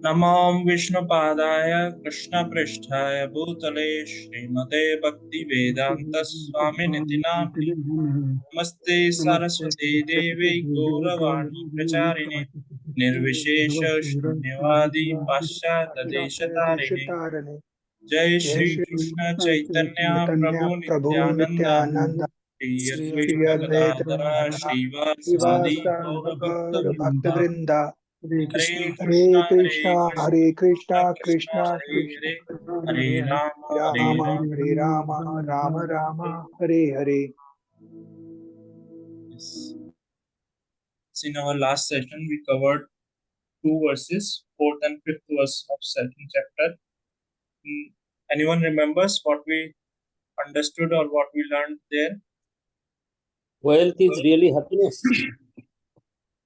नमो विष्णुपादाय कृष्णपृष्ठाय भूतले श्रीमते भक्तिवेदान्त स्वामिनिति नामिने नमस्ते सरस्वती देवी गौरवाणी प्रचारिणे निर्विशेष शून्यवादी पाश्चात्य देशतारिणे जय जय श्री श्री कृष्ण चैतन्य चैतन्य प्रभु प्रभु नित्यानंद नित्यानंद श्री श्री अद्वैत अद्वैत गदाधर श्रीवासादि श्रीवास गौर भक्त गौर भक्त वृंदा हरे हरे कृष्णा कृष्णा कृष्ण कृष्णा हरे कृष्णा हरे हरे राम राम हरे Ram Ram Ram Hare Hare. Yes. So in our last session, we covered two verses, fourth and fifth verse of second chapter. Anyone remembers what we understood or what we learned there? Wealth is really happiness.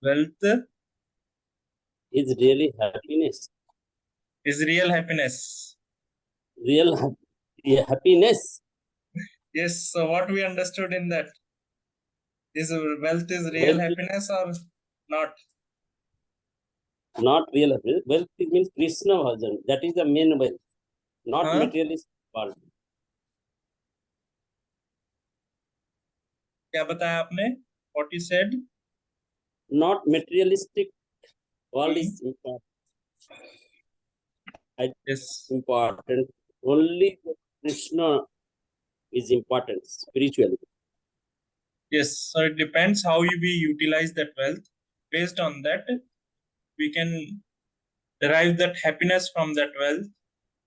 Wealth Is really happiness. is real happiness. Real happiness. Yes. So what we understood in that is wealth is real Wealth happiness or not? not real happiness. Wealth means Krishna bhajan. That is the main wealth, not Huh? materialist world. क्या बताया आपने? What you said? Not materialistic world is important. Yes. Important. Only Krishna is important spiritually. Yes. So it depends how we utilize that wealth. Based on that, we can derive that happiness from that wealth,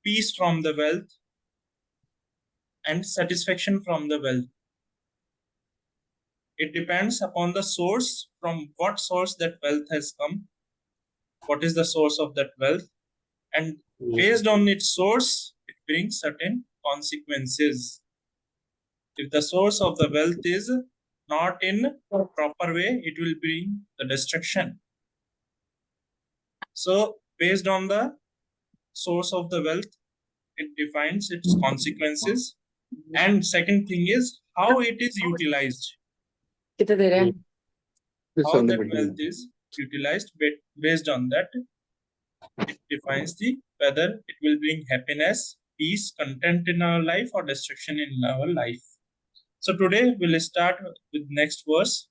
peace from the wealth, and satisfaction from the wealth. It depends upon the source, from what source that wealth has come, what is the source of that wealth, and based on its source, it brings certain consequences. If the source of the wealth is not in proper way, it will bring the destruction. So, based on the source of the wealth, it defines its consequences. And second thing is how it is utilized. How that wealth is utilized, based on that, it defines the whether it will bring happiness, peace, content in our life, or destruction in our life. So today we'll start with next verse,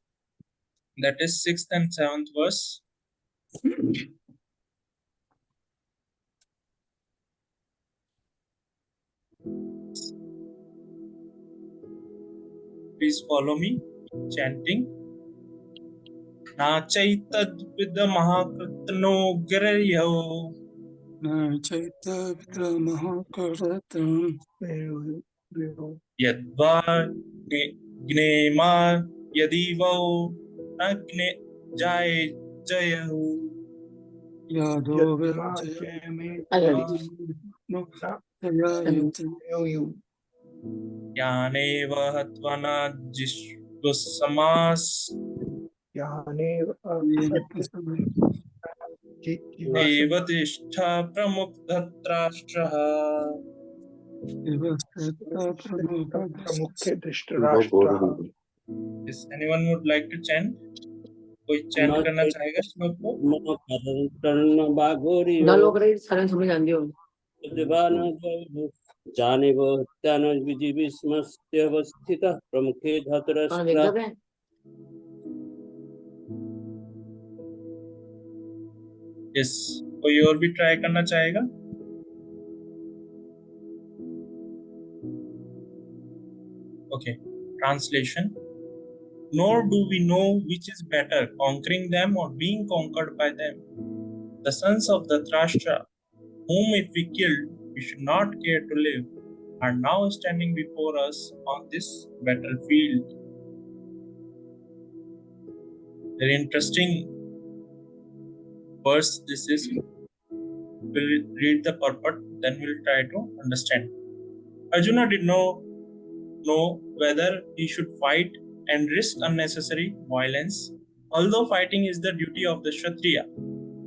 that is sixth and seventh verse. Please follow me, chanting. नाचैतद्विद महाकृतनो गिरयो यद्वा ज्ञेमा यदि वो न जाय जयहु ज्ञानेव हत्वा न जिष्वसमास एव तिष्ठ प्रमुखधत्राष्ट्रः. Is anyone would like to chant? कोई chant करना चाहेगा श्लोक को? जाने त्यान विजिविस्मस्त्यवस्थितः प्रमुखे धतराष्ट्रः. Yes. कोई और भी ट्राई करना चाहेगा? Okay. Translation. Nor do we know which is better, conquering them or being conquered by them. The sons of the Thrashtra, whom if we killed, we should not care to live, are now standing before us on this battlefield. Very interesting verse this is. We'll read the purport, then we'll try to understand. Arjuna did not know whether he should fight and risk unnecessary violence, although fighting is the duty of the Kshatriya,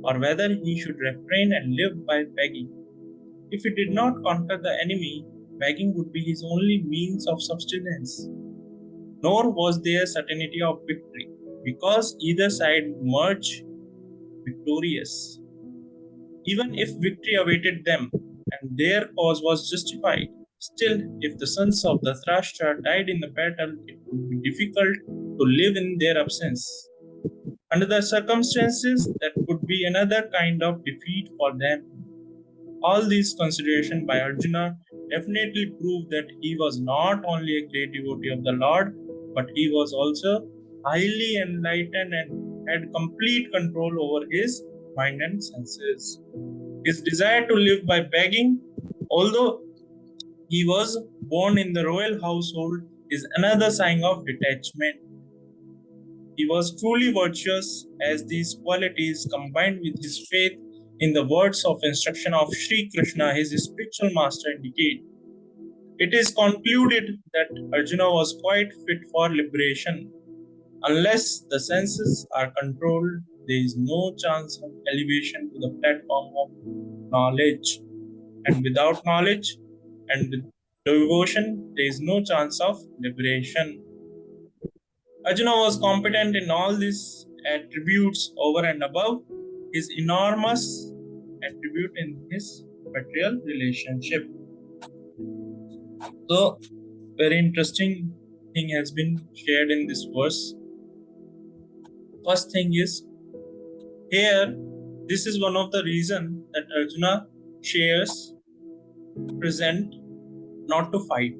or whether he should refrain and live by begging. If he did not conquer the enemy, begging would be his only means of subsistence. Nor was there certainty of victory, because either side would emerge victorious. even if victory awaited them and their cause was justified. Still, if the sons of the Thrashtra died in the battle, it would be difficult to live in their absence. Under the circumstances, that would be another kind of defeat for them. All these considerations by Arjuna definitely prove that he was not only a great devotee of the Lord, but he was also highly enlightened and had complete control over his mind and senses. His desire to live by begging, although he was born in the royal household, is another sign of detachment. He was truly virtuous, as these qualities combined with his faith in the words of instruction of Sri Krishna, his spiritual master, indicate. It is concluded that Arjuna was quite fit for liberation. Unless the senses are controlled, there is no chance of elevation to the platform of knowledge. And without knowledge and with devotion, there is no chance of liberation. Arjuna was competent in all these attributes over and above his enormous attribute in his material relationship. So, very interesting thing has been shared in this verse. First thing is, here, this is one of the reasons that Arjuna shares present not to fight.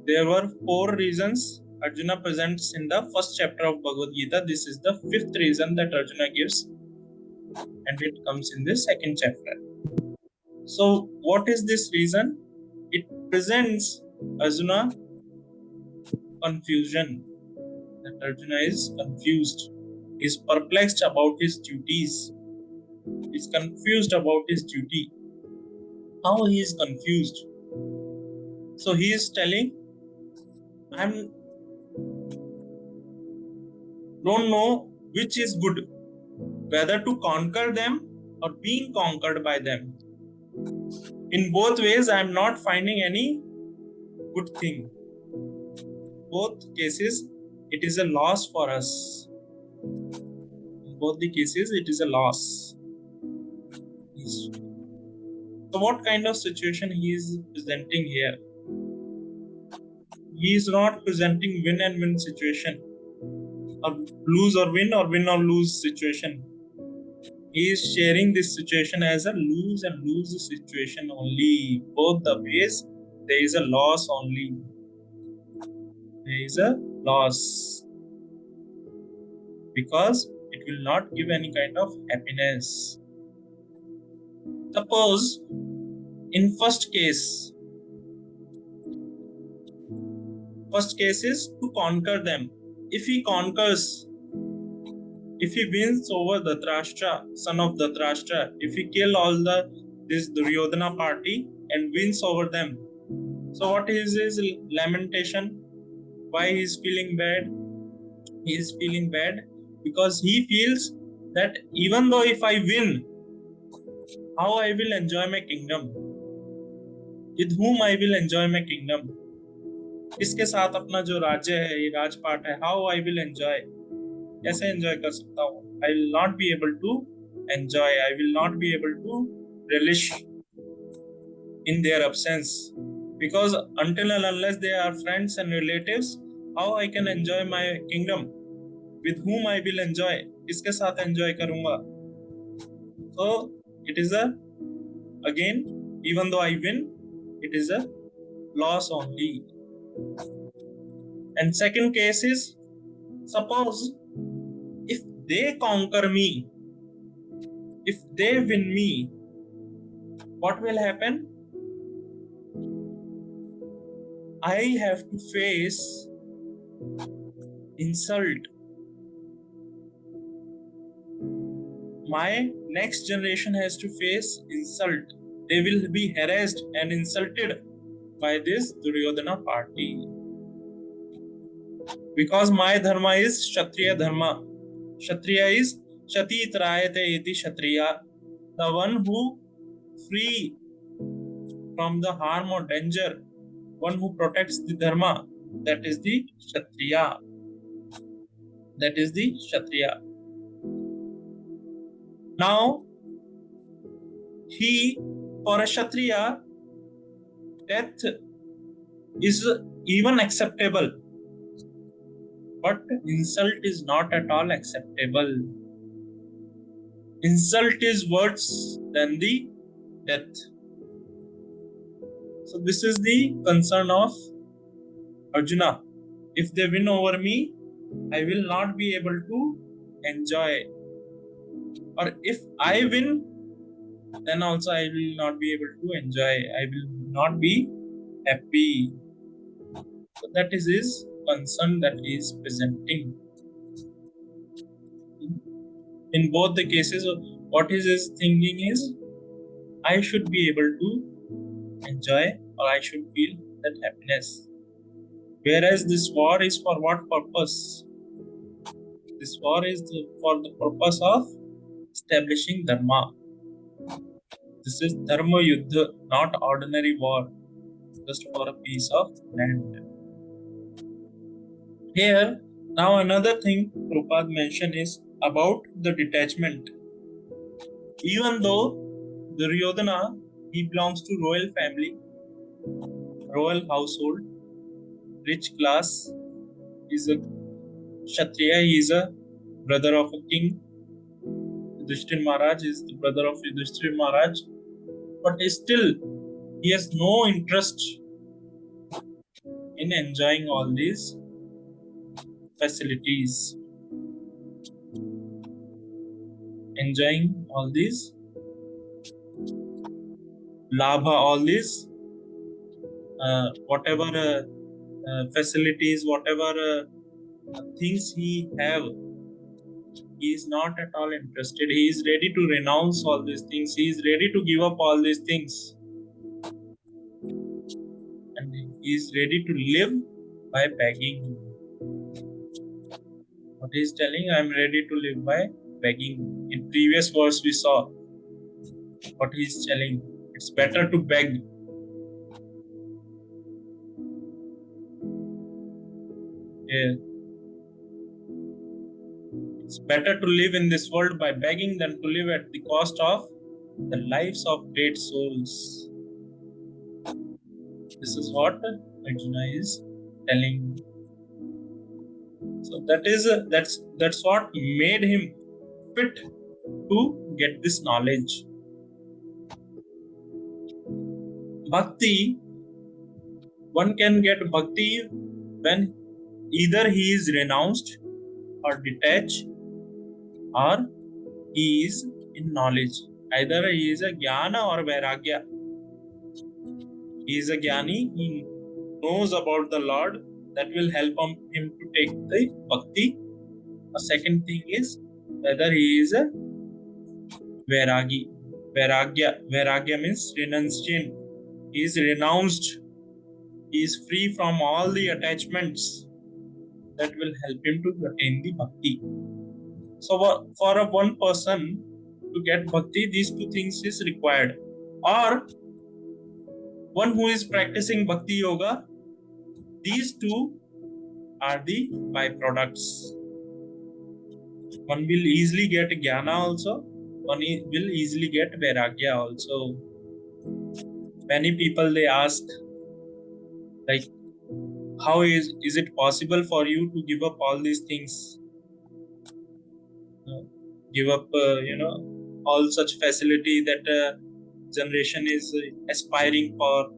There were 4 reasons Arjuna presents in the first chapter of Bhagavad Gita. This is the 5th reason that Arjuna gives, and it comes in the second chapter. So, what is this reason? It presents Arjuna confusion. That Arjuna is confused, is perplexed about his duties, is confused about his duty. How he is confused? So he is telling, I don't know which is good, whether to conquer them or being conquered by them. In both ways, I am not finding any good thing. Both cases, it is a loss for us. In both the cases, it is a loss. So what kind of situation he is presenting here? He is not presenting win and win situation, or lose or win lose situation. He is sharing this situation as a lose and lose situation only. Both the ways, there is a loss only. There is a loss. Because it will not give any kind of happiness. Suppose, in first case is to conquer them. If he conquers, if he wins over the Thrashtra, son of the Thrashtra, if he kill all this Duryodhana party and wins over them, so what is his lamentation? Why he is feeling bad? He is feeling bad because he feels that even though if I win, how I will enjoy my kingdom? With whom I will enjoy my kingdom? इसके साथ अपना जो राज्य है, ये राजपाट है, how I will enjoy? कैसे enjoy कर सकता हूँ? I will not be able to enjoy. I will not be able to relish in their absence, because until and unless they are friends and relatives, how I can enjoy my kingdom? With whom I will enjoy? किसके साथ enjoy करूँगा? So it is again, even though I win, it is a loss only. And second case is, suppose if they conquer me, if they win me, what will happen? I have to face insult. My next generation has to face insult. They will be harassed and insulted by this Duryodhana party. Because my dharma is Kshatriya dharma. Kshatriya is Shati Trayate iti Kshatriya. The one who free from the harm or danger, one who protects the dharma, that is the Kshatriya. That is the Kshatriya. Now, For a Kshatriya, death is even acceptable, but insult is not at all acceptable. Insult is worse than the death. So this is the concern of Arjuna. If they win over me, I will not be able to enjoy. Or if I win, then also I will not be able to enjoy. I will not be happy. So that is his concern that he is presenting. In both the cases, what is his thinking is, I should be able to enjoy, or I should feel that happiness. Whereas this war is for what purpose? This war is for the purpose of establishing dharma. This is dharma yuddha, not ordinary war, just for a piece of land. Here, now another thing Prabhupada mentioned is about the detachment. Even though Duryodhana, he belongs to royal family, royal household, rich class, is a Kshatriya, he is a brother of a king. Yudhishthir Maharaj is the brother of Yudhishthir Maharaj, but still he has no interest in enjoying all these facilities, enjoying all these labha, all these whatever facilities, whatever things he have, he is not at all interested. He is ready to renounce all these things. He is ready to give up all these things. And he is ready to live by begging. What he is telling, I am ready to live by begging. In previous verse we saw what he is telling. It's better to beg. Yeah. It's better to live in this world by begging than to live at the cost of the lives of great souls. This is what Arjuna is telling. So that's what made him fit to get this knowledge. Bhakti, one can get bhakti when either he is renounced or detached, or he is in knowledge. Either he is a jnana or vairagya. He is a jnani, he knows about the Lord, that will help him to take the bhakti. A second thing is whether he is a vairagi. Vairagya means renunciation. He is renounced. He is free from all the attachments that will help him to attain the bhakti. So for a one person to get bhakti, these two things is required. Or one who is practicing bhakti yoga, these two are the byproducts. One will easily get jnana also, one will easily get vairagya also. Many people, they ask, like, how is it possible for you to give up all these things? Give up, all such facility that generation is aspiring for.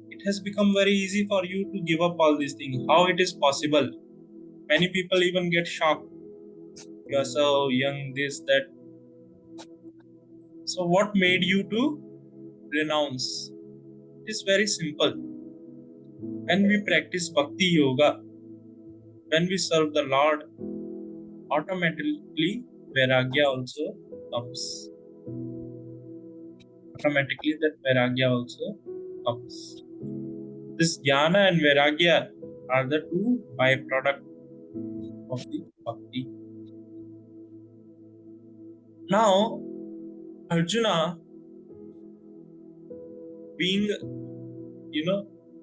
It has become very easy for you to give up all these things. How it is possible? Many people even get shocked. You are so young, this, that. So what made you to renounce? It is very simple. When we practice bhakti yoga, when we serve the Lord, automatically vairagya also comes. Automatically that vairagya also comes. This jnana and vairagya are the two byproducts of the bhakti. Now, Arjuna, being,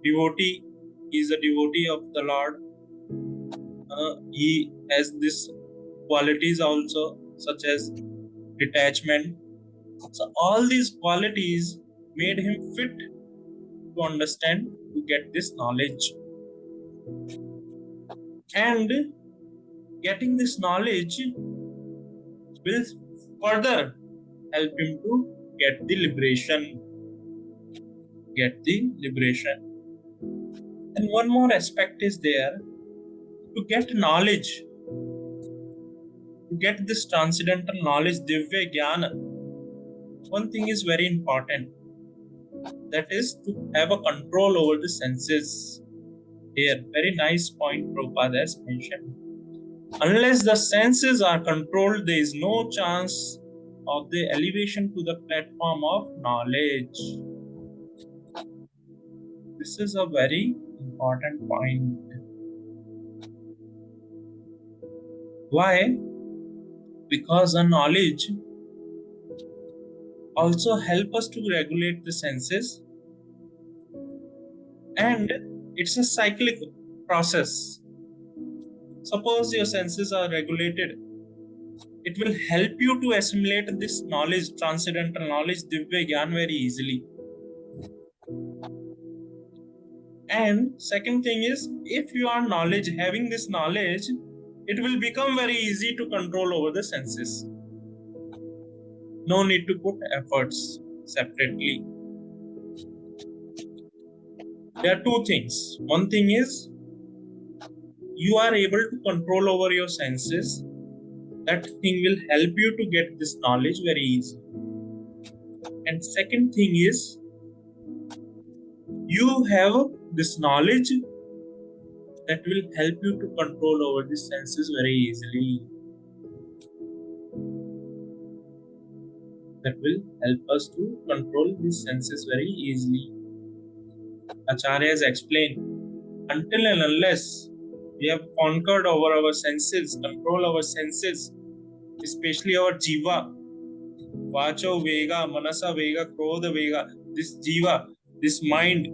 devotee, he is a devotee of the Lord. He has these qualities also, such as detachment, So all these qualities made him fit to understand, to get this knowledge. And getting this knowledge will further help him to get the liberation. And one more aspect is there, to get knowledge, to get this transcendental knowledge, Divya Jnana. One thing is very important, that is to have a control over the senses. Here, very nice point Prabhupada has mentioned. Unless the senses are controlled, there is no chance of the elevation to the platform of knowledge. This is a very important point. Why? Because a knowledge also help us to regulate the senses, and it's a cyclic process. Suppose your senses are regulated, it will help you to assimilate this knowledge, transcendental knowledge, Divya Gyan, very easily. And second thing is, if you are having this knowledge, it will become very easy to control over the senses. No need to put efforts separately. There are two things. One thing is, you are able to control over your senses. That thing will help you to get this knowledge very easy. And second thing is, you have this knowledge that will help you to control over the senses very easily. That will help us to control these senses very easily. Acharya has explained, until and unless we have conquered over our senses, control our senses, especially our jiva, vacho vega, manasa vega, krodha vega, this jiva, this mind,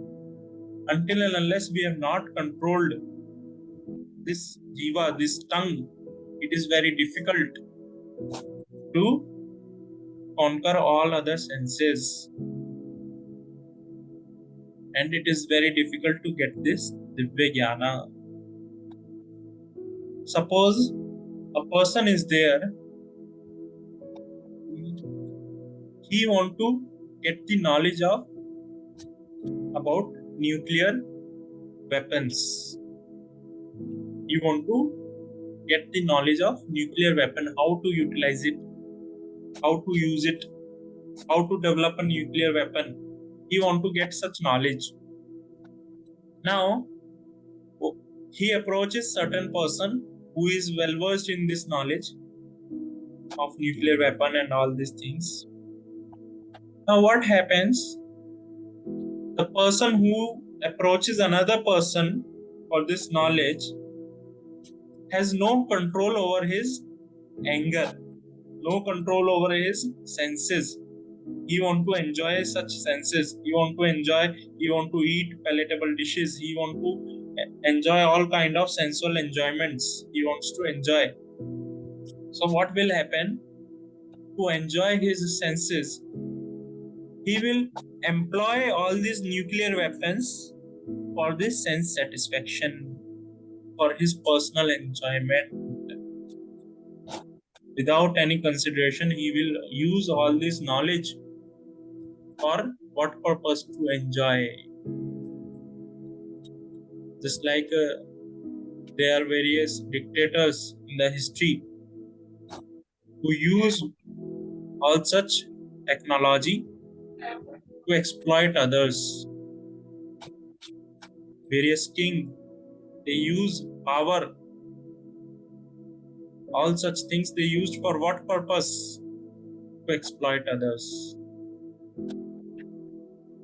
until and unless we have not controlled this jiva, this tongue, it is very difficult to conquer all other senses. And it is very difficult to get this Divya Jnana. Suppose a person is there, he want to get the knowledge of about nuclear weapons. He want to get the knowledge of nuclear weapon, how to utilize it, how to use it, how to develop a nuclear weapon. He want to get such knowledge. Now, he approaches certain person who is well versed in this knowledge of nuclear weapon and all these things. Now what happens? The person who approaches another person for this knowledge has no control over his anger, no control over his senses. He want to enjoy such senses. He want to eat palatable dishes. He want to enjoy all kind of sensual enjoyments. He wants to enjoy. So what will happen? To enjoy his senses, he will employ all these nuclear weapons for this sense satisfaction, for his personal enjoyment. Without any consideration, he will use all this knowledge for what purpose? To enjoy. Just like there are various dictators in the history who use all such technology to exploit others. Various kings, they use power. All such things they used for what purpose? To exploit others.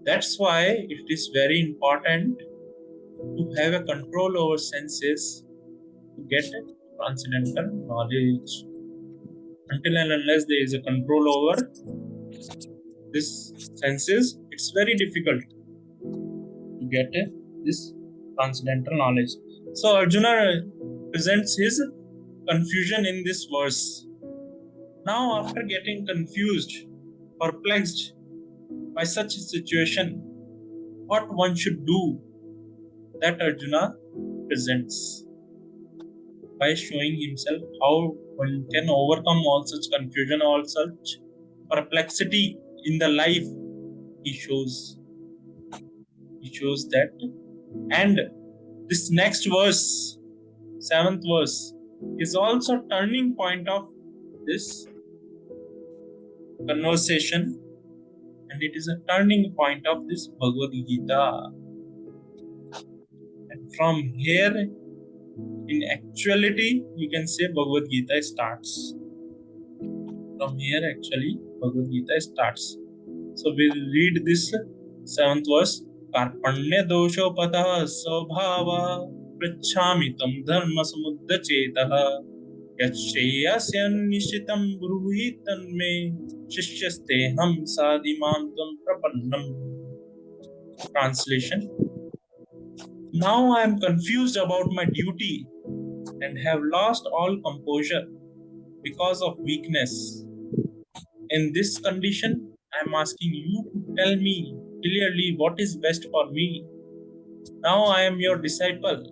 That's why it is very important to have a control over senses to get transcendental knowledge. Until and unless there is a control over this senses, it's very difficult to get this transcendental knowledge. So Arjuna presents his confusion in this verse. Now after getting confused, perplexed by such a situation, what one should do, that Arjuna presents by showing himself how one can overcome all such confusion, all such perplexity in the life. He shows that. And this next verse, 7th verse, is also turning point of this conversation, and it is a turning point of this Bhagavad Gita. And from here, in actuality, you can say Bhagavad Gita starts. From here, actually, Bhagavad Gita starts. So we'll read this 7th verse. Karpanya doshopatah svabhava prachamitam dharma samudachetah yacheyasya nishitam bruhi tanme shishyaste ham sadimam prapannam. Translation. Now I am confused about my duty and have lost all composure because of weakness. In this condition, I am asking you to tell me clearly what is best for me. Now I am your disciple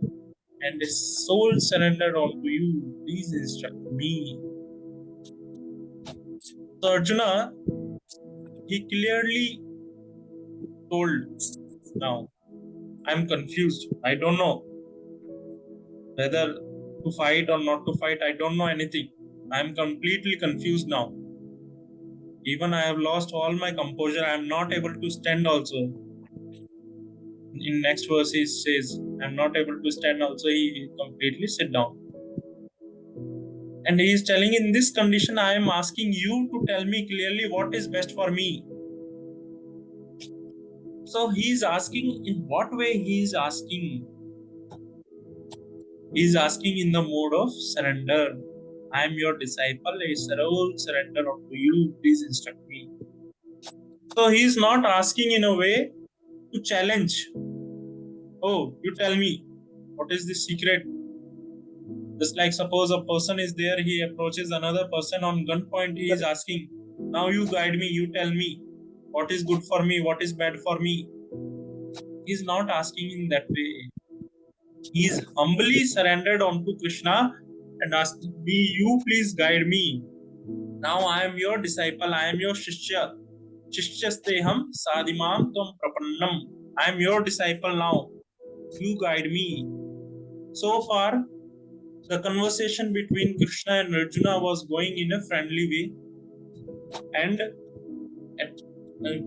and a soul surrendered unto you. Please instruct me. So Arjuna, he clearly told, now I am confused. I don't know whether to fight or not to fight. I don't know anything. I am completely confused now. Even I have lost all my composure. I am not able to stand also. In next verse he says, I am not able to stand also. He completely sit down. And he is telling, in this condition, I am asking you to tell me clearly what is best for me. So he is asking, in what way he is asking? He is asking in the mode of surrender. I am your disciple, a soul surrender unto you. Please instruct me. So he is not asking in a way to challenge. Oh, you tell me, what is the secret? Just like suppose a person is there, he approaches another person on gunpoint, he is asking, now you guide me, you tell me, what is good for me, what is bad for me. He is not asking in that way. He is humbly surrendered unto Krishna and asking me, you please guide me. Now I am your disciple, I am your Shishya. Shishyasteham sadimam tvam prapannam. I am your disciple now. You guide me. So far, the conversation between Krishna and Arjuna was going in a friendly way. And at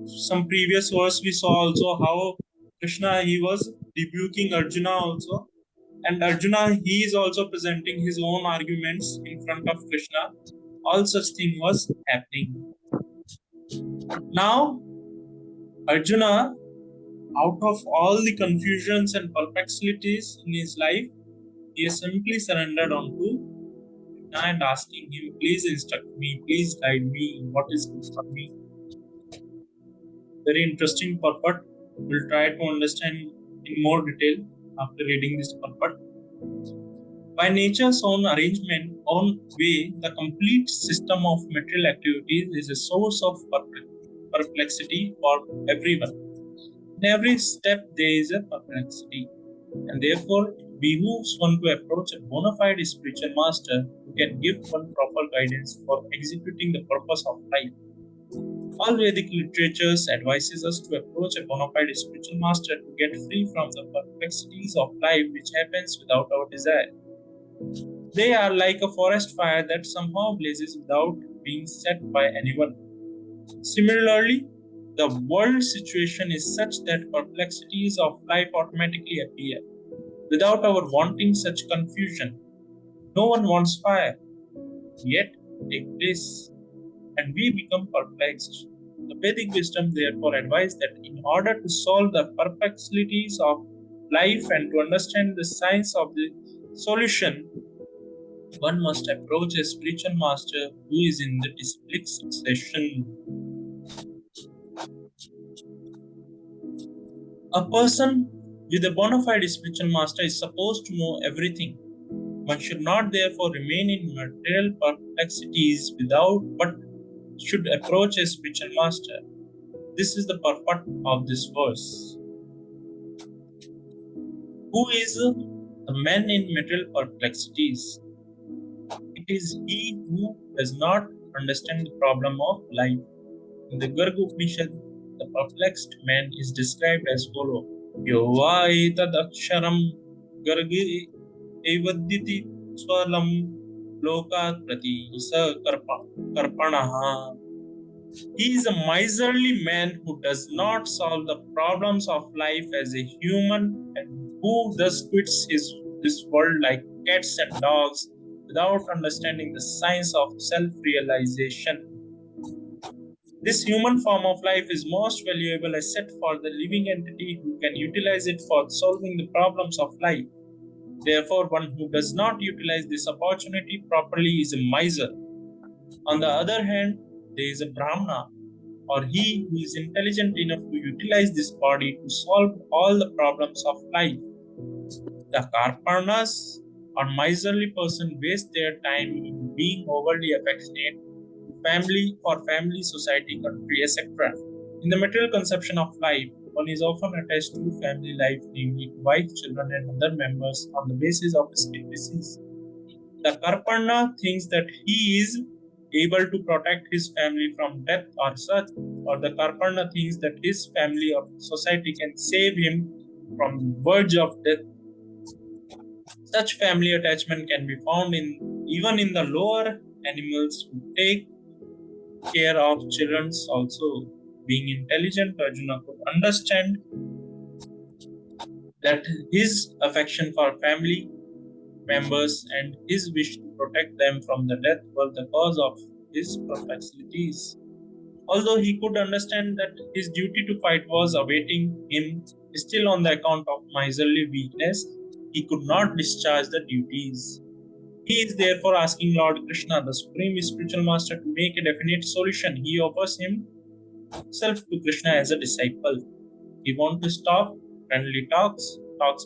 some previous verse, we saw also how Krishna, he was rebuking Arjuna also. And Arjuna, he is also presenting his own arguments in front of Krishna. All such thing was happening. Now, Arjuna, out of all the confusions and perplexities in his life, he has simply surrendered unto Krishna and asking him, please instruct me, please guide me, what is good for me. Very interesting purport. We'll try to understand in more detail after reading this purport. By nature's own arrangement, own way, the complete system of material activities is a source of perplexity for everyone. In every step, there is a perplexity, and therefore it behooves one to approach a bona fide spiritual master who can give one proper guidance for executing the purpose of life. All Vedic literatures advises us to approach a bona fide spiritual master to get free from the perplexities of life which happens without our desire. They are like a forest fire that somehow blazes without being set by anyone. Similarly, the world situation is such that perplexities of life automatically appear. Without our wanting such confusion, no one wants fire, yet take place, and we become perplexed. The Vedic wisdom therefore advised that in order to solve the perplexities of life and to understand the science of the solution, one must approach a spiritual master who is in the disciplic succession. A person with a bona fide spiritual master is supposed to know everything. One should not therefore remain in material perplexities but should approach a spiritual master. This is the purport of this verse. Who is the man in material perplexities? It is he who does not understand the problem of life. In the Garg Upanishad, the perplexed man is described as follows: Yova etadaksharam gargi evadyati swalam lokat prati sa karpanaha. He is a miserly man who does not solve the problems of life as a human and who thus quits this world like cats and dogs without understanding the science of self-realization. This human form of life is most valuable asset for the living entity who can utilize it for solving the problems of life. Therefore, one who does not utilize this opportunity properly is a miser. On the other hand, there is a Brahmana, or he who is intelligent enough to utilize this body to solve all the problems of life. The Karpanas or miserly person waste their time in being overly affectionate for family, society, country, etc. In the material conception of life, one is often attached to family life, namely wife, children, and other members on the basis of species. The Karpana thinks that he is able to protect his family from death or such, or the Karpana thinks that his family or society can save him from the verge of death. Such family attachment can be found even in the lower animals who take care of children also. Being intelligent, Arjuna could understand that his affection for family members and his wish to protect them from the death were the cause of his perplexities. Although he could understand that his duty to fight was awaiting him, still on the account of miserly weakness, he could not discharge the duties. He is therefore asking Lord Krishna, the Supreme Spiritual Master, to make a definite solution. He offers himself to Krishna as a disciple. He wants to stop friendly talks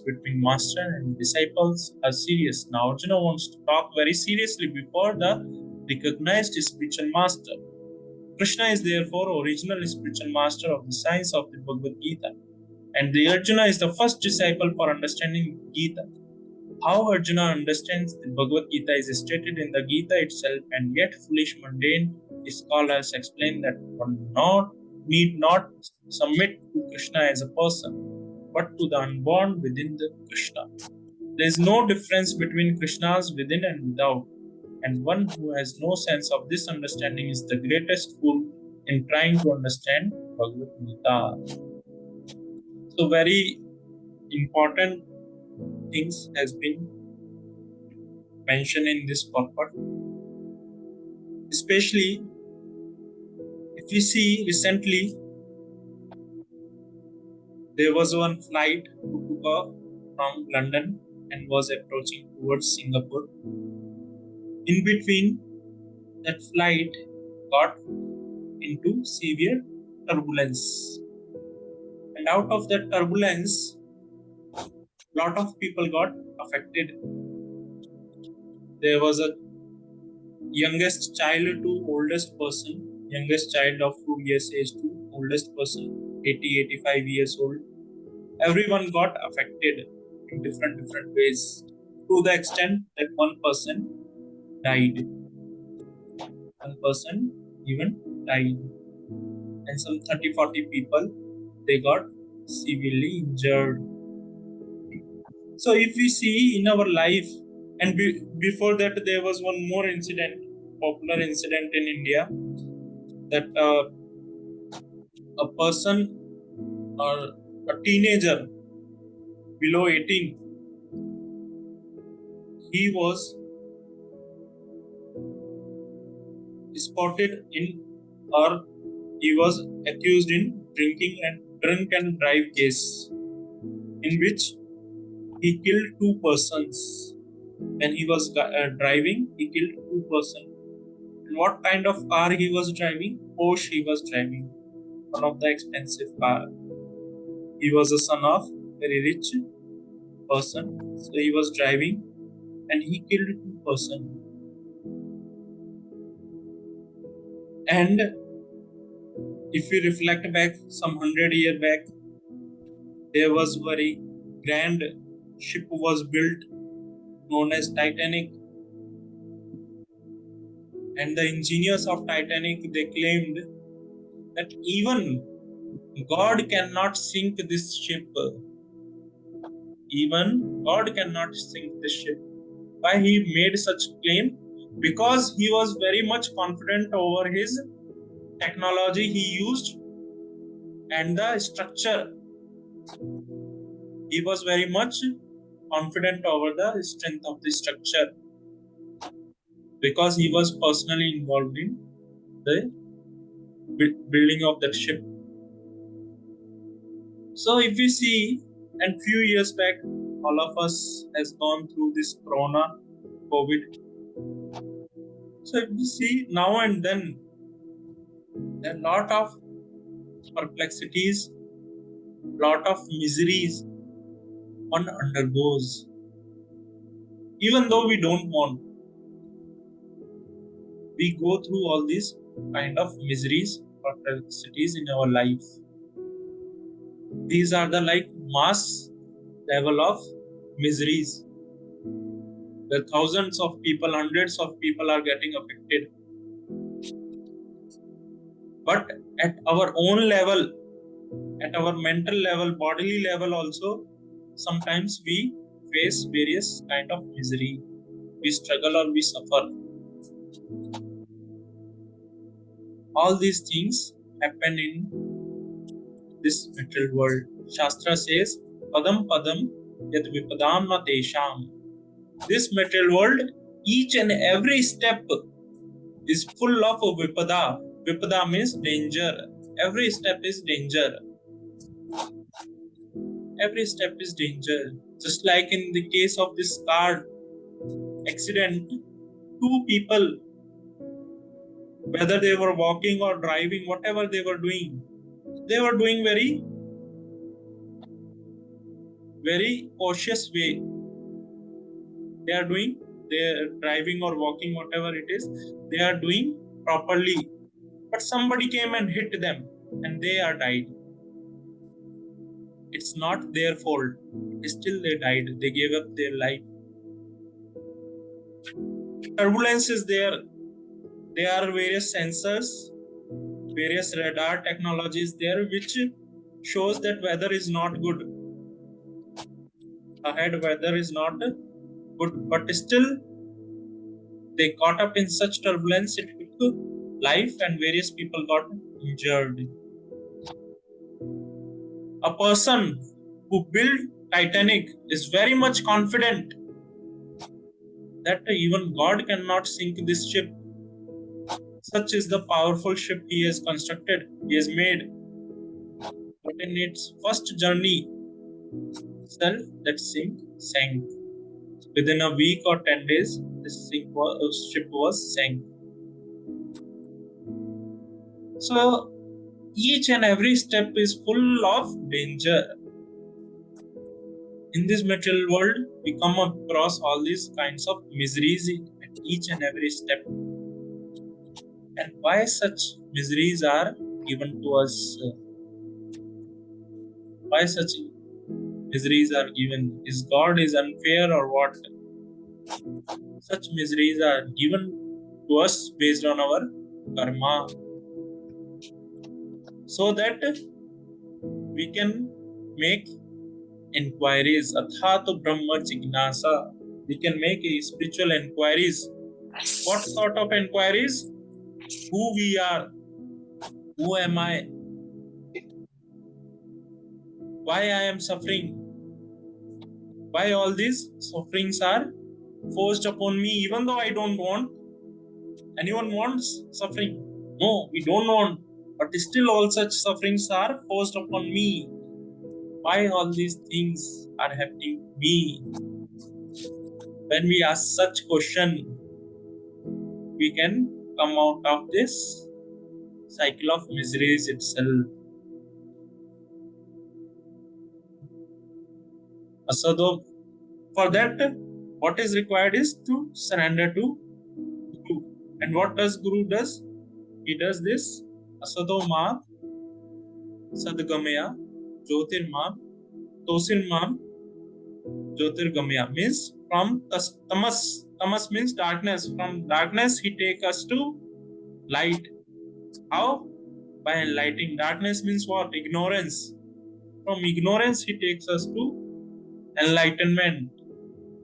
between master and disciples are serious. Now Arjuna wants to talk very seriously before the recognized spiritual master. Krishna is therefore original spiritual master of the science of the Bhagavad Gita, and the Arjuna is the first disciple for understanding Gita. How Arjuna understands the Bhagavad Gita is stated in the Gita itself, and yet foolish mundane scholars explain that one need not submit to Krishna as a person, but to the unborn within the Krishna. There is no difference between Krishnas within and without, and one who has no sense of this understanding is the greatest fool in trying to understand Bhagavad Gita. So very important things has been mentioned in this purport. Especially if you see recently there was one flight who took off from London and was approaching towards Singapore. In between, that flight got into severe turbulence. And out of that turbulence, lot of people got affected. There was a youngest child to oldest person, youngest child of 2 years age to oldest person, 85 years old. Everyone got affected in different ways, to the extent that one person died. One person even died. And some 30-40 people, they got severely injured. So if we see in our life, and before that there was one more incident, popular incident in India, that a person or a teenager below 18, he was spotted in, or he was accused in drinking and drunk and drive case, in which he killed 2 persons. When he was driving, he killed 2 persons. And what kind of car he was driving? Porsche he was driving, one of the expensive car. He was a son of very rich person, so he was driving and he killed 2 persons. And if we reflect back some 100 years back, there was very grand ship was built known as Titanic, and the engineers of Titanic, they claimed that even God cannot sink this ship. Even God cannot sink this ship. Why he made such claim? Because he was very much confident over his technology he used and the structure. He was very much confident over the strength of the structure because he was personally involved in the building of that ship. So if we see, and few years back, all of us has gone through this Corona, COVID. So if we see now and then, there are lot of perplexities, lot of miseries one undergoes, even though we don't want. We go through all these kind of miseries, perplexities in our life. These are the like mass level of miseries. The thousands of people, hundreds of people are getting affected. But at our own level, at our mental level, bodily level also, sometimes we face various kind of misery. We struggle or we suffer. All these things happen in this material world. Shastra says, Padam Padam Yad Vipadam Na Desham. This material world, each and every step is full of vipada. Vipada means danger. Every step is danger. Every step is danger. Just like in the case of this car accident, two people, whether they were walking or driving, whatever they were doing very cautious way. They are driving or walking, whatever it is, they are doing properly. But somebody came and hit them and they are died. It's not their fault. Still they died. They gave up their life. Turbulence is there. There are various sensors, various radar technologies there which shows that weather is not good. Ahead weather is not good, but still they caught up in such turbulence, it took life and various people got injured. A person who built Titanic is very much confident that even God cannot sink this ship. Such is the powerful ship he has constructed, he has made. But in its first journey itself, that sank. Within a week or 10 days, this ship was sank. So each and every step is full of danger. In this material world, we come across all these kinds of miseries at each and every step. And why such miseries are given to us? Why such miseries are given? Is God is unfair or what? Such miseries are given to us based on our karma, so that we can make inquiries. Athato Brahma Jignasa. We can make spiritual inquiries. What sort of inquiries? Who we are? Who am I? Why I am suffering? Why all these sufferings are forced upon me, even though I don't want? Anyone wants suffering? No, we don't want. But still all such sufferings are forced upon me. Why all these things are happening to me? When we ask such question, we can come out of this cycle of miseries itself. So for that, what is required is to surrender to Guru. And what does Guru does? he does this Asadoma Sadgamaya Jyotirma Tosinma Jyotirgamaya means from tamas. Tamas means darkness. From darkness he take us to light. How? By enlightening. Darkness means what? Ignorance. From ignorance he takes us to enlightenment.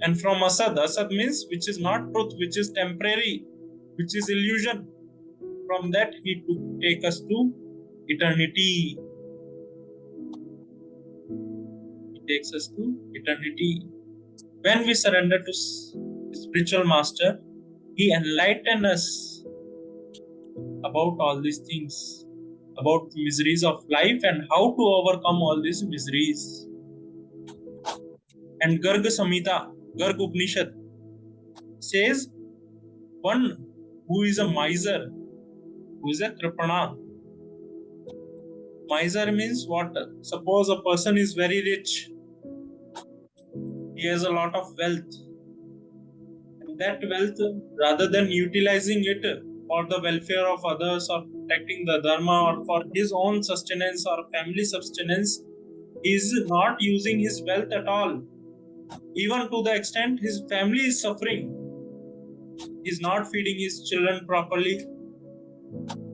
And from Asad means which is not truth, which is temporary, which is illusion. From that he take us to eternity. He takes us to eternity. When we surrender to spiritual master, he enlighten us about all these things, about the miseries of life and how to overcome all these miseries. And Garga Samhita, Garg Upanishad says, one who is a miser, who is a kripana. Miser means what? Suppose a person is very rich, he has a lot of wealth, and that wealth, rather than utilizing it for the welfare of others or protecting the dharma or for his own sustenance or family sustenance, he is not using his wealth at all. Even to the extent his family is suffering. He is not feeding his children properly.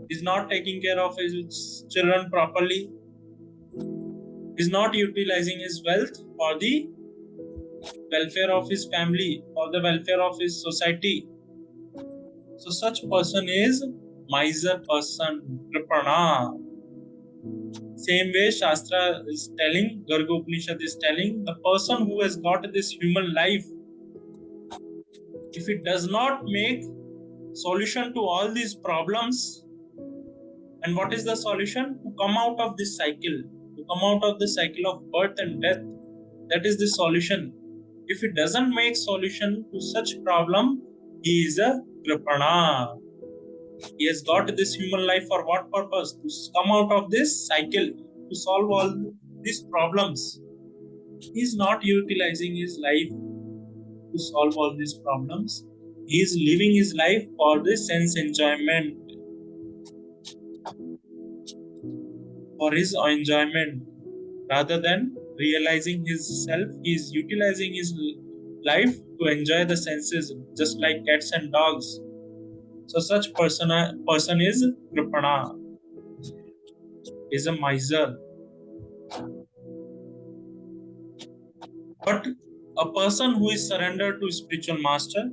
He is not taking care of his children properly. He is not utilizing his wealth for the welfare of his family, for the welfare of his society. So such person is miser person, kripana. Same way Shastra is telling, Garga Upanishad is telling, the person who has got this human life, if it does not make solution to all these problems, and what is the solution? To come out of this cycle, to come out of the cycle of birth and death. That is the solution. If it doesn't make solution to such problem, he is a kripana. He has got this human life for what purpose? To come out of this cycle, to solve all these problems. He is not utilizing his life to solve all these problems. He is living his life for the sense enjoyment, for his enjoyment, rather than realizing his self. He is utilizing his life to enjoy the senses, just like cats and dogs. So such person is kripana, is a miser. But a person who is surrendered to spiritual master,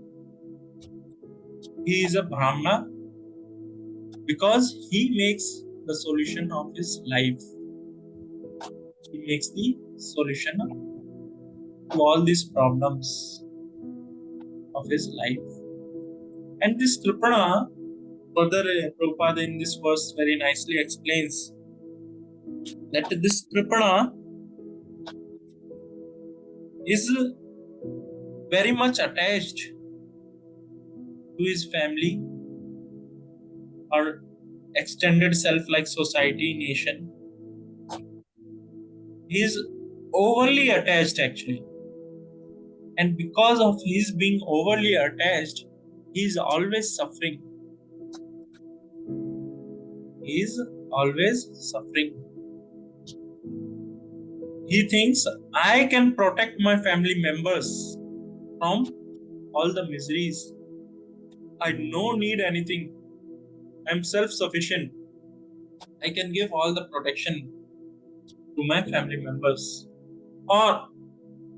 he is a brahmana, because he makes the solution of his life. He makes the solution to all these problems of his life. And this kripana, further Prabhupada in this verse very nicely explains that this kripana is very much attached to his family or extended self like society, nation. He is overly attached actually. And because of his being overly attached, he is always suffering. He is always suffering. He thinks, I can protect my family members from all the miseries. I don't need anything. I'm self-sufficient. I can give all the protection to my family members. Or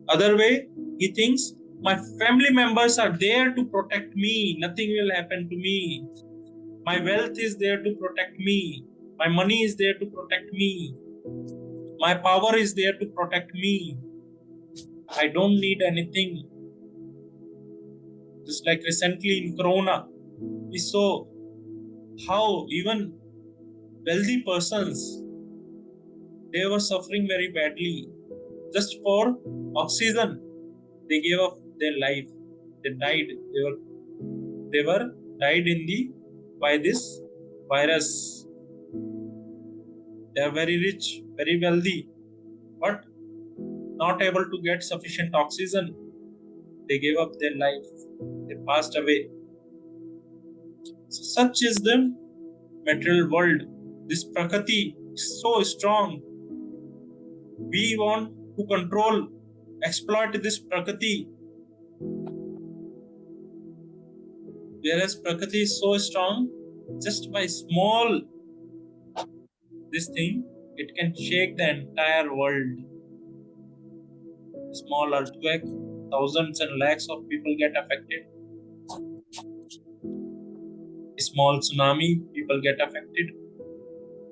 other way, he thinks, my family members are there to protect me. Nothing will happen to me. My wealth is there to protect me. My money is there to protect me. My power is there to protect me. I don't need anything. Just like recently in Corona, we saw how even wealthy persons, they were suffering very badly. Just for oxygen, they gave up their life. They died. They were died by this virus. They are very rich, very wealthy, but not able to get sufficient oxygen. They gave up their life. They passed away. So such is the material world. This Prakriti is so strong. We want to control, exploit this Prakriti. Whereas Prakriti is so strong, just by small this thing, it can shake the entire world. Small earthquake, thousands and lakhs of people get affected. Small tsunami, people get affected.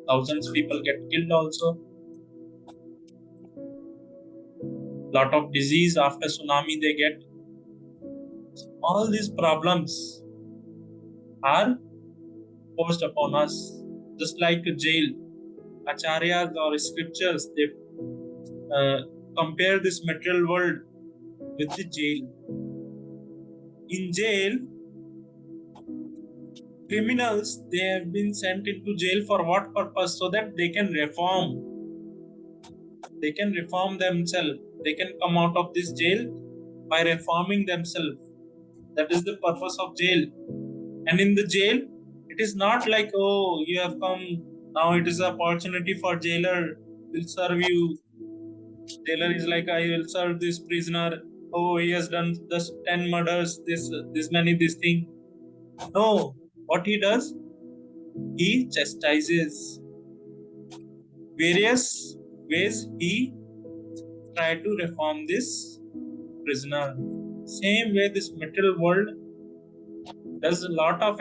Thousands people get killed also. Lot of disease after tsunami they get. All these problems are forced upon us, just like a jail. Acharyas or scriptures, they compare this material world with the jail. In jail, criminals, they have been sent into jail for what purpose? So that they can reform. They can reform themselves. They can come out of this jail by reforming themselves. That is the purpose of jail. And in the jail, it is not like, oh, you have come, now it is an opportunity for jailer will serve you. Jailer is like, I will serve this prisoner. Oh, he has done this 10 murders, this many, this thing. No, what he does, he chastises. Various ways he try to reform this prisoner. Same way this material world does a lot of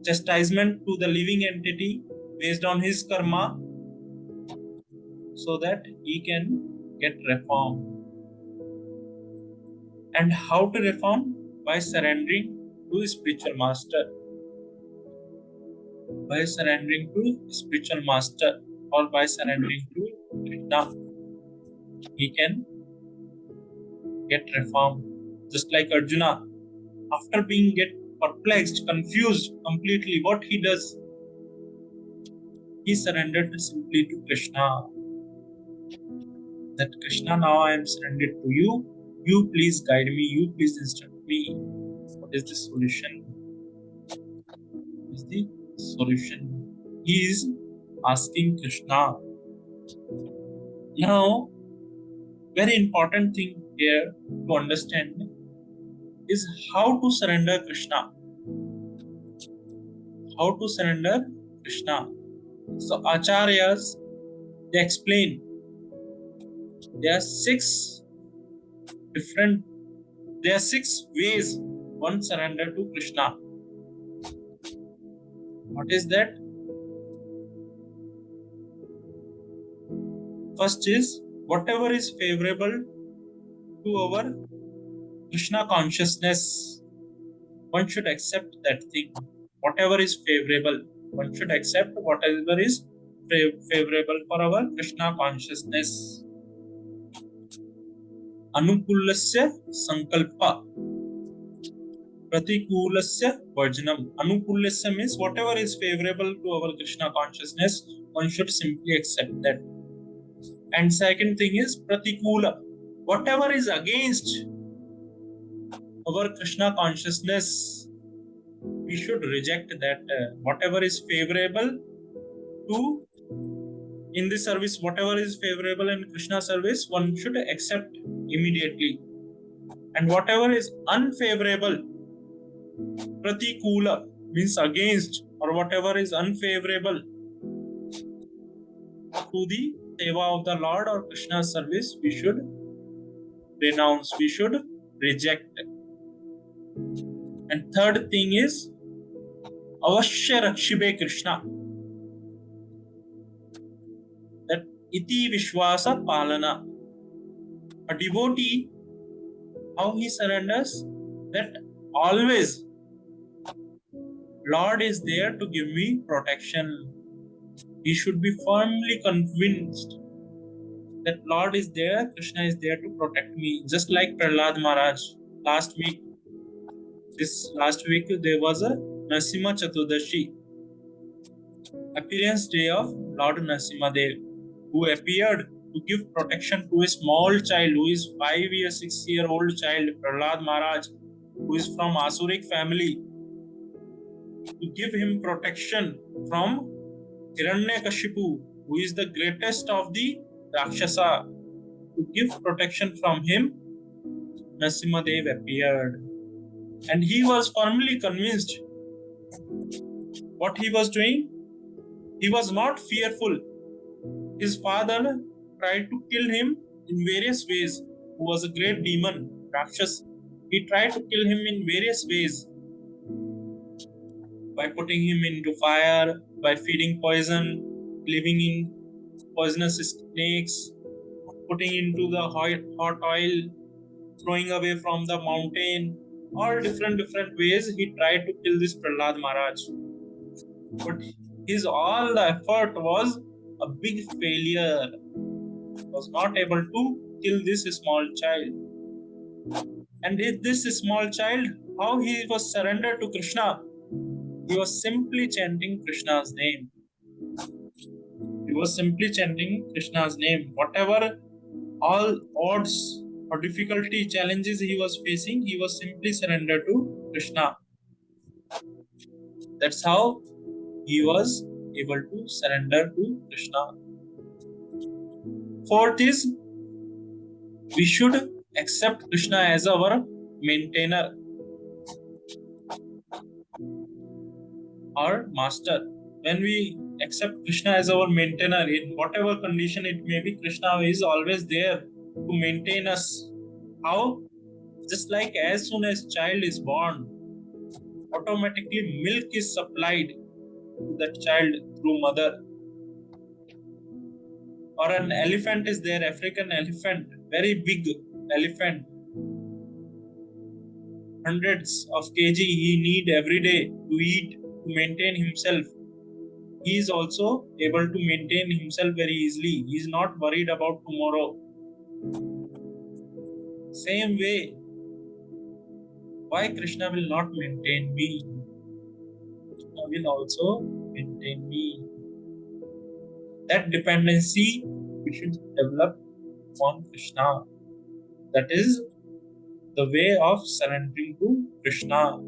chastisement to the living entity based on his karma so that he can get reformed. And how to reform? By surrendering to spiritual master. By surrendering to spiritual master or by surrendering to Krishna, he can get reformed. Just like Arjuna, after being get perplexed, confused completely, what he does? He surrendered simply to Krishna. That Krishna, now I am surrendered to you. You please guide me. You please instruct me. What is the solution? What is the solution? He is asking Krishna. Now, very important thing here to understand is how to surrender Krishna. How to surrender Krishna. So Acharyas, they explain there are six ways one surrender to Krishna. What is that? First is whatever is favorable to our Krishna consciousness, one should accept that thing. Whatever is favorable, one should accept whatever is favorable for our Krishna consciousness. Anukulasya sankalpa, pratikulasya varjanam. Anukulasya means whatever is favorable to our Krishna consciousness, one should simply accept that. And second thing is pratikula, whatever is against our Krishna consciousness, we should reject that. Whatever is favorable to in the service, whatever is favorable in Krishna service, one should accept immediately. And whatever is unfavorable, pratikula means against, or whatever is unfavorable to the seva of the Lord or Krishna service, we should renounce, we should reject. And third thing is avashya rakshibe Krishna. That iti vishwasa palana. A devotee, how he surrenders, that always Lord is there to give me protection. He should be firmly convinced that Lord is there, Krishna is there to protect me. Just like Prahlad Maharaj, last week there was a Narasimha Chaturdashi, appearance day of Lord Narasimha Dev, who appeared to give protection to a small child who is 6-year-old child, Prahlad Maharaj, who is from Asuric family. to give him protection from Hiranyakashipu, who is the greatest of the Rakshasa. To give protection from him, Nrsimhadev appeared. And he was firmly convinced what he was doing. He was not fearful. His father tried to kill him in various ways, who was a great demon, Rakshas. He tried to kill him in various ways by putting him into fire, by feeding poison, living in poisonous snakes, putting into the hot oil, throwing away from the mountain, all different ways he tried to kill this Prahlad Maharaj. But his all the effort was a big failure. He was not able to kill this small child. And this small child, how he was surrendered to Krishna? He was simply chanting Krishna's name. He was simply chanting Krishna's name. Whatever all odds or difficulty, challenges he was facing, he was simply surrendered to Krishna. That's how he was able to surrender to Krishna. Fourth is, we should accept Krishna as our maintainer or master. When we accept Krishna as our maintainer, in whatever condition it may be, Krishna is always there to maintain us. How? Just like as soon as child is born, automatically milk is supplied to that child through mother. Or an elephant is there, African elephant, very big elephant, hundreds of kg he need every day to eat, to maintain himself. He is also able to maintain himself very easily. He is not worried about tomorrow. Same way, why Krishna will not maintain me? Krishna will also maintain me. That dependency we should develop on Krishna. That is the way of surrendering to Krishna.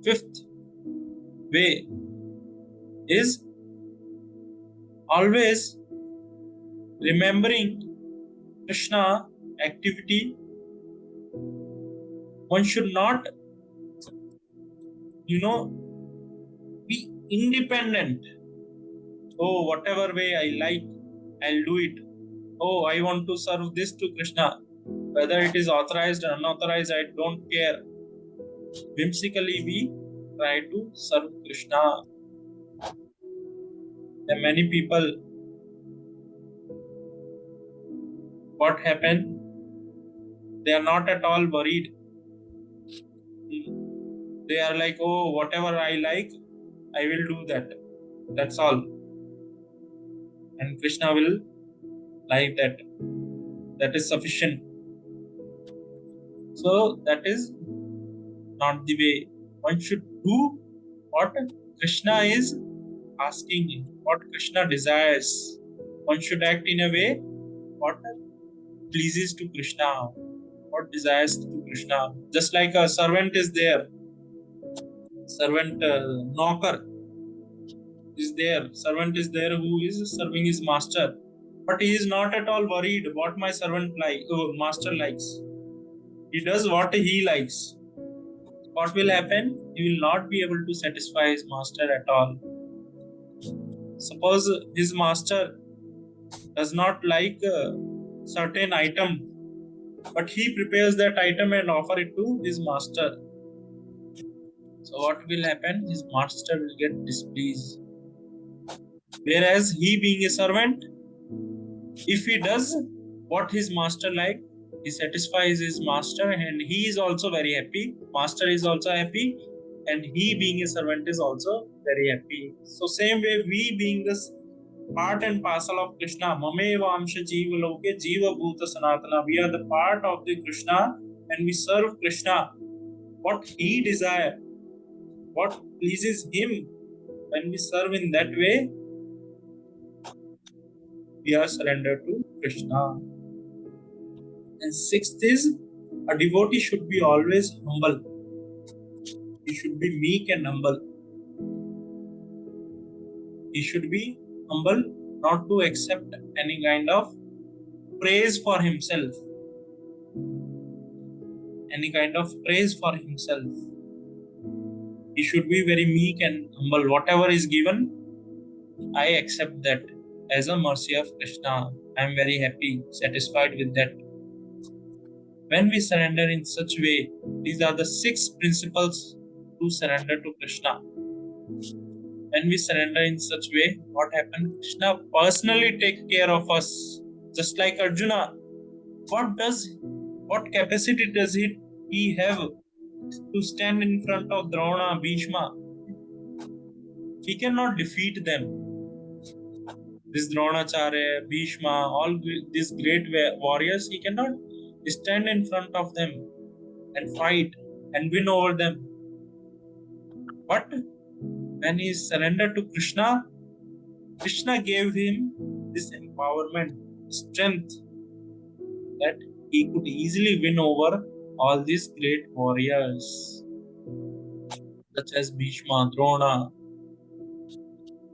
Fifth way is always remembering Krishna activity. One should not, be independent. Oh, whatever way I like, I'll do it. Oh, I want to serve this to Krishna. Whether it is authorized or unauthorized, I don't care. Whimsically, we try to serve Krishna. There are many people. What happened? They are not at all worried. They are like, oh, whatever I like, I will do that. That's all. And Krishna will like that. That is sufficient. So that is not the way. One should do what Krishna is asking, what Krishna desires. One should act in a way what pleases to Krishna, what desires to Krishna. Just like a servant is there, servant knocker is there, servant is there who is serving his master, but he is not at all worried what my master likes. He does what he likes. What will happen? He will not be able to satisfy his master at all. Suppose his master does not like a certain item, but he prepares that item and offer it to his master. So what will happen? His master will get displeased. Whereas he being a servant, if he does what his master like, he satisfies his master and he is also very happy. Master is also happy and he being a servant is also very happy. So same way, we being this part and parcel of Krishna, Mame Vamsha Jiva Loke Jiva Bhuta Sanatana, we are the part of the Krishna and we serve Krishna. What he desires, what pleases him, when we serve in that way, we are surrendered to Krishna. And sixth is, a devotee should be always humble. He should be meek and humble. He should be humble, not to accept any kind of praise for himself. Any kind of praise for himself. He should be very meek and humble. Whatever is given, I accept that as a mercy of Krishna. I am very happy, satisfied with that. When we surrender in such way, these are the 6 principles to surrender to Krishna. When we surrender in such way, what happens? Krishna personally takes care of us, just like Arjuna. What capacity does he have to stand in front of Drona, Bhishma? He cannot defeat them. This Dronacharya, Bhishma, all these great warriors, he cannot stand in front of them and fight and win over them. But when he surrendered to Krishna, Krishna gave him this empowerment, strength, that he could easily win over all these great warriors, such as Bhishma, Drona,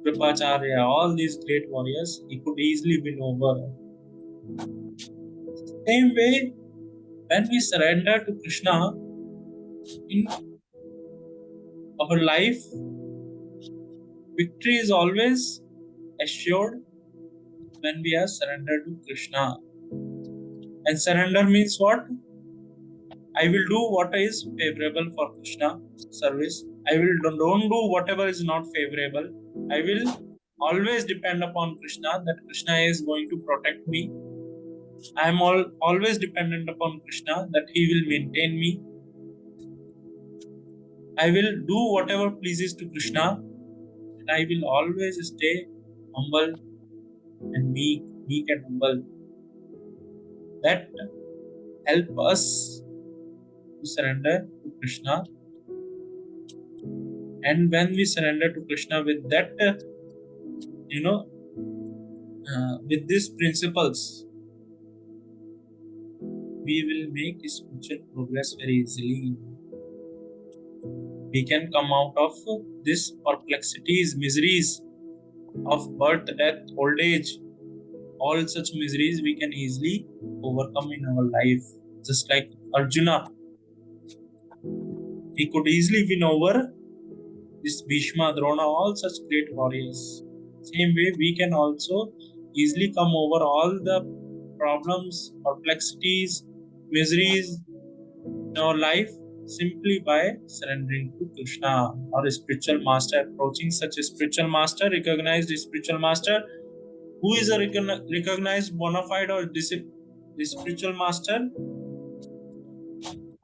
Kripacharya, all these great warriors, he could easily win over. Same way, when we surrender to Krishna in our life, victory is always assured when we are surrendered to Krishna. And surrender means what? I will do what is favorable for Krishna service. I will don't do whatever is not favorable. I will always depend upon Krishna, that Krishna is going to protect me. I am always dependent upon Krishna, that he will maintain me. I will do whatever pleases to Krishna, and I will always stay humble and meek and humble. That help us to surrender to Krishna. And when we surrender to Krishna with that, with these principles, we will make spiritual progress very easily. We can come out of these perplexities, miseries of birth, death, old age. All such miseries we can easily overcome in our life. Just like Arjuna, he could easily win over this Bhishma, Drona, all such great warriors. Same way, we can also easily come over all the problems, perplexities, miseries in our life simply by surrendering to Krishna or a spiritual master. Approaching such a spiritual master, recognized spiritual master, who is a recognized bona fide or the spiritual master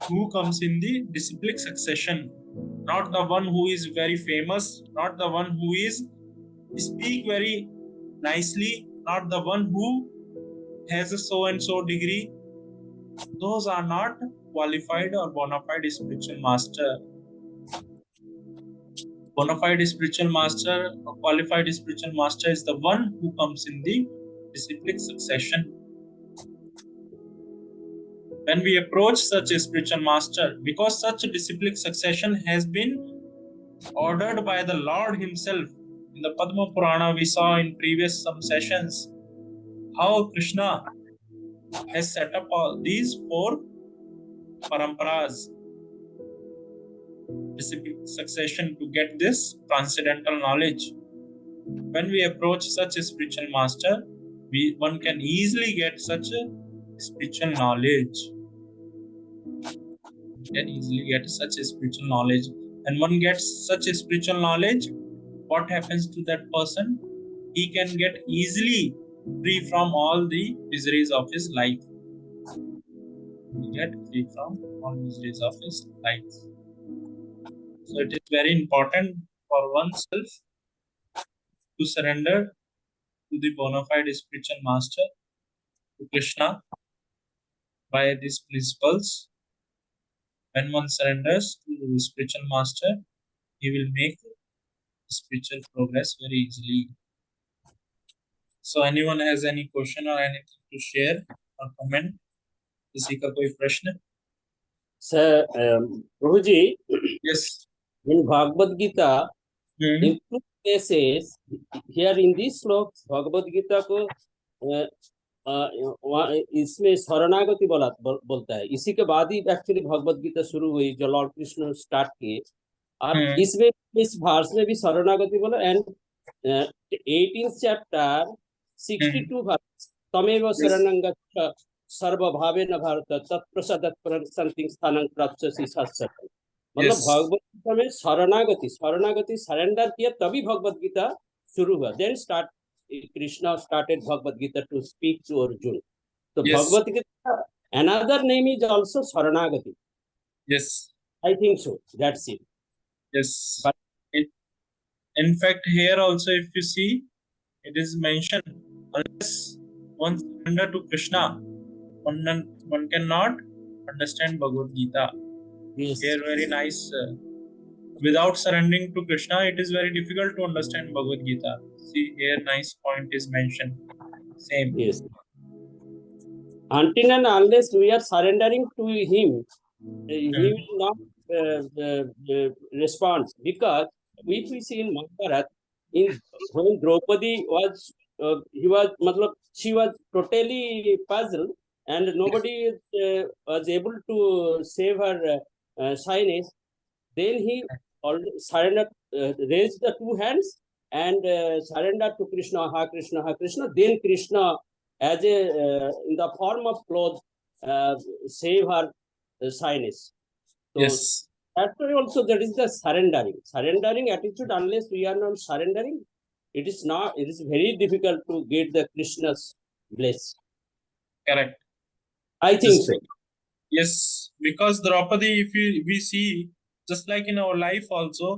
who comes in the disciplic succession, not the one who is very famous, not the one who is speak very nicely, not the one who has a so and so degree. Those are not qualified or bona fide spiritual master. Bona fide spiritual master or qualified spiritual master is the one who comes in the disciplic succession. When we approach such a spiritual master, because such a disciplic succession has been ordered by the Lord himself. In the Padma Purana, we saw in previous some sessions how Krishna has set up all these 4 paramparas, disciplic succession, to get this transcendental knowledge. When we approach such a spiritual master, one can easily get such a spiritual knowledge. Can easily get such a spiritual knowledge. And one gets such a spiritual knowledge, what happens to that person? He can get easily free from all the miseries of his life. Get free from all miseries of his life. So it is very important for oneself to surrender to the bona fide spiritual master, to Krishna, by these principles. When one surrenders to the spiritual master, he will make spiritual progress very easily. So anyone has any question or anything to share or comment? किसी का कोई प्रश्न? Sir, Prabhuji, Yes. In Bhagavad Gita, Hmm. in two places, here in this श्लोक भगवद गीता को इसमें शरणागति बोलता है। इसी के बाद ही एक्चुअली भगवद गीता शुरू हुई, जो लॉर्ड कृष्ण स्टार्ट किए। और Hmm. इसमें इस वर्ष में भी शरणागति बोला। एंड 18th चैप्टर 62 वर्स, तमेव Yes. शरणं गच्छ सर्वभावेन भारत तत्प्रसादात् संतिं स्थानं प्राप्स्यसि शाश्वतम्। मतलब Yes. भगवद गीता में शरणागति सरेंडर किया तभी भगवद गीता शुरू हुआ। Then start Krishna started Bhagavad Gita to speak to Arjun. तो Yes. Bhagavad Gita another name is also शरणागति। Yes. I think so, that's it। Yes. But In fact, here also, if you see, it is mentioned, unless one surrender to Krishna, one cannot understand Bhagavad Gita. yes, Here, very nice. Without surrendering to Krishna, it is very difficult to understand Bhagavad Gita. See, here, nice point is mentioned. Same. yes, until and unless we are surrendering to him, he will not respond. Because if we see in Mahabharata, when Draupadi was, she was totally puzzled, and nobody was able to save her shyness. Then he surrendered, raised the two hands and surrendered to Krishna, Ha Krishna, Ha Krishna. Then Krishna, as in the form of cloth, save her shyness. So Yes. that's why also that is the surrendering attitude. Unless we are not surrendering, it is very difficult to get the Krishna's bliss. Correct. I think Just so. like, yes, because Draupadi, if we see, just like in our life also,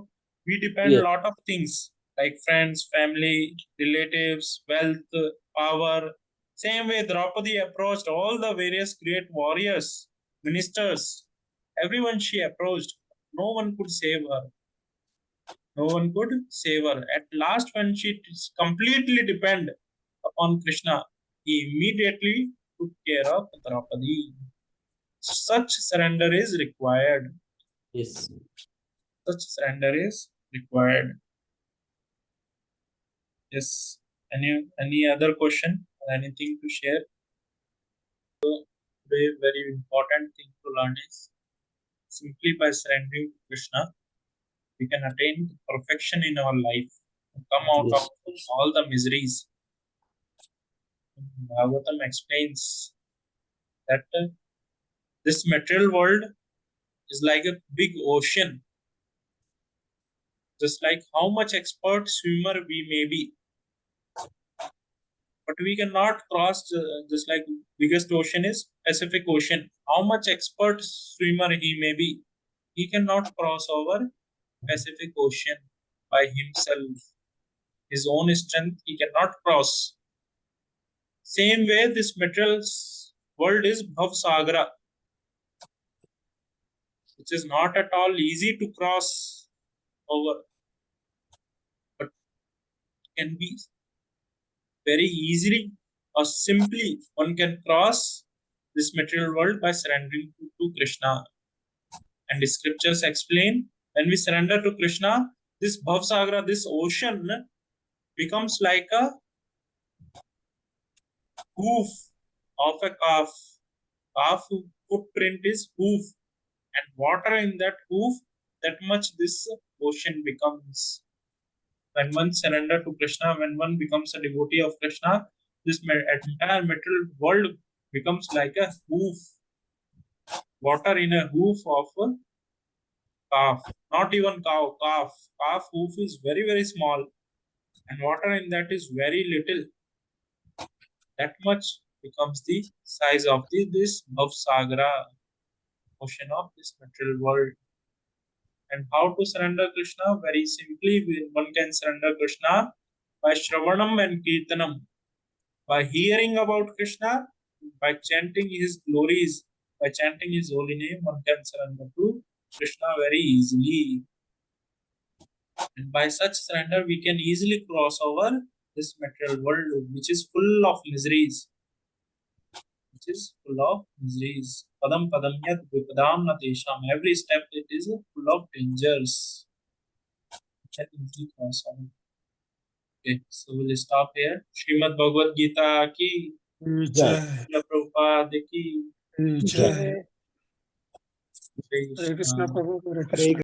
we depend Yes. a lot of things like friends, family, relatives, wealth, power. Same way, Draupadi approached all the various great warriors, ministers, everyone she approached. No one could save her. No one could save her. At last, when she completely depend upon Krishna, he immediately took care of Draupadi. Such surrender is required. Yes. Such surrender is required. Yes. Any other question or anything to share? Very important thing to learn is simply by surrendering to Krishna, we can attain perfection in our life and come out Yes. of all the miseries. Bhagavatam explains that this material world is like a big ocean. Just like how much expert swimmer we may be, but we cannot cross, just like biggest ocean is Pacific Ocean. How much expert swimmer he may be, he cannot cross over Pacific Ocean by himself. His own strength he cannot cross. Same way, this material world is Bhav Sagra, which is not at all easy to cross over, but can be very easily or simply one can cross this material world by surrendering to Krishna. And the scriptures explain, when we surrender to Krishna, this Bhavsagra, this ocean, becomes like a hoof of a calf. Calf footprint is hoof, and water in that hoof, that much this ocean becomes. When one surrender to Krishna, when one becomes a devotee of Krishna, this entire material world becomes like a hoof, water in a hoof of a calf, not even cow, calf. Calf hoof is very, very small, and water in that is very little. That much becomes the size of this Bhavsagra, ocean of this material world. And how to surrender Krishna? Very simply, one can surrender Krishna by Shravanam and Kirtanam, by hearing about Krishna, by chanting his glories, by chanting his holy name, one can surrender to Krishna very easily. And by such surrender, we can easily cross over this material world, which is full of miseries. Which is full of miseries. Padam padam yad vipadam na desham. Every step it is full of dangers. Okay, so we'll stop here. Srimad Bhagavad Gita ki Jai. Srila Prabhupada ki जय Jai. Jai हरे Krishna. Krishna प्रभु हरे कृष्ण